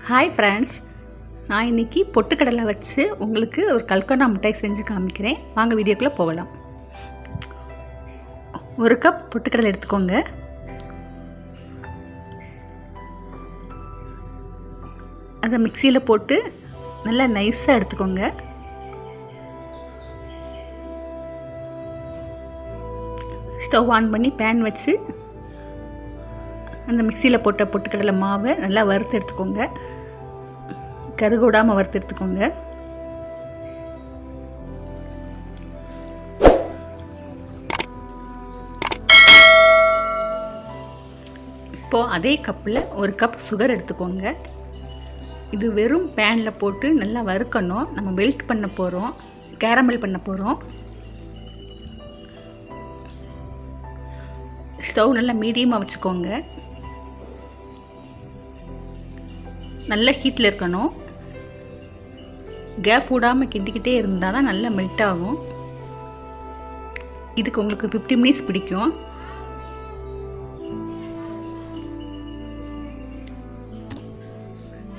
Hi friends, நான் இன்றைக்கி பொட்டுக்கடலை வச்சு உங்களுக்கு ஒரு கல்கோனா மிட்டாய் செஞ்சு காமிக்கிறேன். வாங்க வீடியோக்குள்ளே போகலாம். ஒரு கப் பொட்டுக்கடலை எடுத்துக்கோங்க. அதை மிக்சியில் போட்டு நல்லா நைஸாக எடுத்துக்கோங்க. ஸ்டவ் ஆன் பண்ணி பேன் வச்சு அந்த மிக்சியில் போட்ட பொட்டுக்கடலை மாவை நல்லா வறுத்து எடுத்துக்கோங்க. கருகூடாமல் வறுத்து எடுத்துக்கோங்க. இப்போது அதே கப்பில் ஒரு கப் சுகர் எடுத்துக்கோங்க. இது வெறும் பேனில் போட்டு நல்லா வறுக்கணும். நம்ம மெல்ட் பண்ண போகிறோம், கேரமல் பண்ண போகிறோம். ஸ்டவ் நல்லா மீடியமாக வச்சுக்கோங்க. நல்ல ஹீட்டில் இருக்கணும். கேப் விடாமல் கிண்டிக்கிட்டே இருந்தால் தான் நல்லா மெல்ட் ஆகும். இதுக்கு உங்களுக்கு 50 மினிட்ஸ் பிடிக்கும்.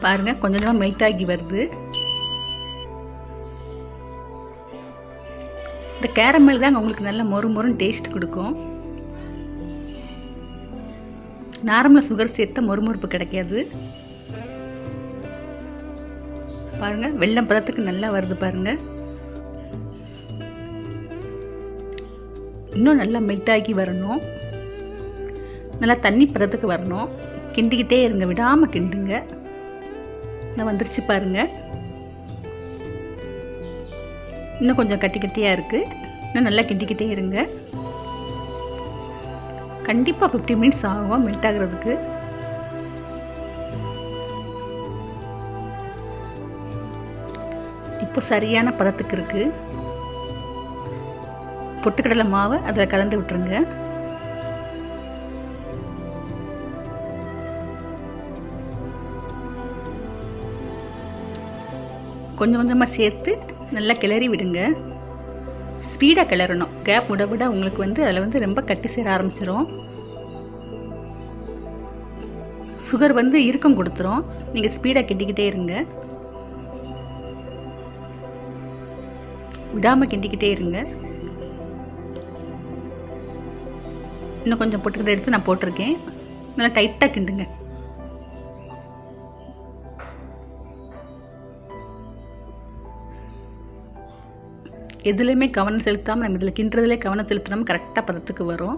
பாருங்கள், கொஞ்சம் கொஞ்சமாக மெல்ட் ஆகி வருது. இந்த கேரமல் தான் உங்களுக்கு நல்ல மொறுன்னு டேஸ்ட் கொடுக்கும். நார்மலாக சுகர் சேர்த்தா மொறுமொறுப்பு கிடைக்காது. பாருங்கள், வெல்லம் பதத்துக்கு நல்லா வருது பாருங்கள். இன்னும் நல்லா மெல்ட் ஆகி வரணும். நல்லா தண்ணி பதத்துக்கு வரணும். கிண்டிக்கிட்டே இருங்க, விடாமல் கிண்டுங்க. நான் வந்துருச்சு பாருங்கள். இன்னும் கொஞ்சம் கட்டி கட்டியாக இருக்குது. இன்னும் நல்லா கிண்டிக்கிட்டே இருங்க. கண்டிப்பாக 50 மினிட்ஸ் ஆகும் மெல்ட் ஆகிறதுக்கு. இப்போ சரியான பதத்துக்கு இருக்குது. பொட்டுக்கடலை மாவை அதில் கலந்து விட்டுருங்க. கொஞ்சம் கொஞ்சமாக சேர்த்து நல்லா கிளறி விடுங்க. ஸ்பீடாக கிளறணும். கேப் விட விட உங்களுக்கு அதில் ரொம்ப கட்டி சேர ஆரம்பிச்சிடும். சுகர் இறுக்கம் கொடுத்துரும். நீங்கள் ஸ்பீடாக கிண்டிக்கிட்டே இருங்க, விடாமல் கிண்டிக்கிட்டே இருங்க. இன்னும் கொஞ்சம் பொட்டுக்கடலை எடுத்து நான் போட்டிருக்கேன். நல்லா டைட்டாக கிண்டுங்க. எதுலேயுமே கவனம் செலுத்தாமல் நம்ம இதில் கிண்டுறதுலே கவனம் செலுத்தாமல் கரெக்டாக பதத்துக்கு வரும்.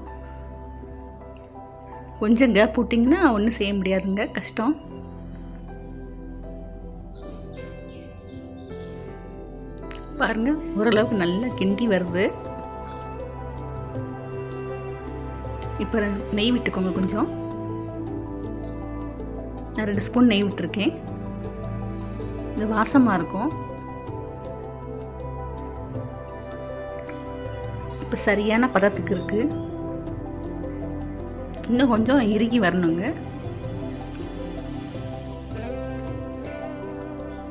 கொஞ்சம் கேப் விட்டிங்கன்னா ஒன்றும் செய்ய முடியாதுங்க, கஷ்டம். பாருங்கள், ஓரளவுக்கு நல்லா கிண்டி வருது. இப்போ நெய் விட்டுக்கோங்க. கொஞ்சம் நான் 2 ஸ்பூன் நெய் விட்டுருக்கேன். இது வாசமாக இருக்கும். இப்போ சரியான பதத்துக்கு இருக்குது. இன்னும் கொஞ்சம் இறுகி வரணுங்க.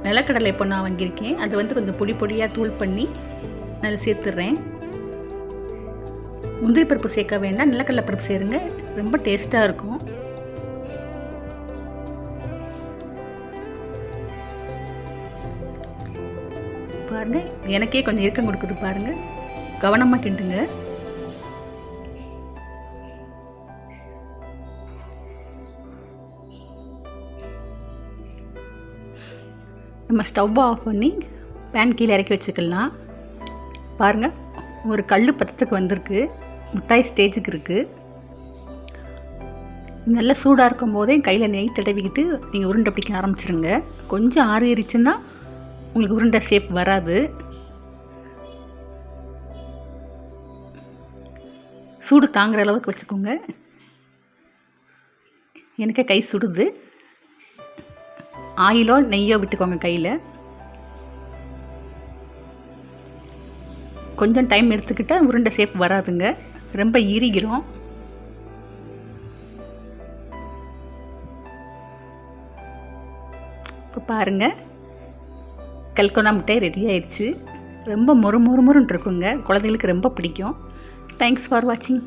நிலக்கடலை இப்போ நான் வாங்கியிருக்கேன். அது கொஞ்சம் பொடி பொடியாக தூள் பண்ணி நான் சேர்த்துட்றேன். முந்திரி பருப்பு சேர்க்க வேண்டாம், நிலக்கடலை பருப்பு சேருங்க. ரொம்ப டேஸ்ட்டாக இருக்கும். பாருங்கள், எனக்கே கொஞ்சம் இறுக்கம் கொடுக்குது பாருங்கள். கவனமாக கிண்டுங்க. நம்ம ஸ்டவ் ஆஃப் பண்ணி பேன் கீழே இறக்கி வச்சுக்கலாம். பாருங்கள், ஒரு கல் பதத்துக்கு வந்திருக்கு. மிட்டாய் ஸ்டேஜுக்கு இருக்குது. நல்லா சூடாக இருக்கும் போதே கையில் நெய் தடவிக்கிட்டு நீங்கள் உருண்டை பிடிக்க ஆரம்பிச்சிருங்க. கொஞ்சம் ஆறிடுச்சுன்னா உங்களுக்கு உருண்டை ஷேப் வராது. சூடு தாங்குகிற அளவுக்கு வச்சுக்கோங்க. எனக்கு கை சுடுது. ஆயிலோ நெய்யோ விட்டுக்கோங்க கையில். கொஞ்சம் டைம் எடுத்துக்கிட்டால் உருண்டை ஷேப் வராதுங்க, ரொம்ப இறுகிரும். இப்போ பாருங்கள், கல்கோனா மிட்டாய் ரெடி ஆயிடுச்சு. ரொம்ப மொறுன்னு இருக்குங்க. குழந்தைங்களுக்கு ரொம்ப பிடிக்கும். தேங்க்ஸ் ஃபார் வாட்சிங்.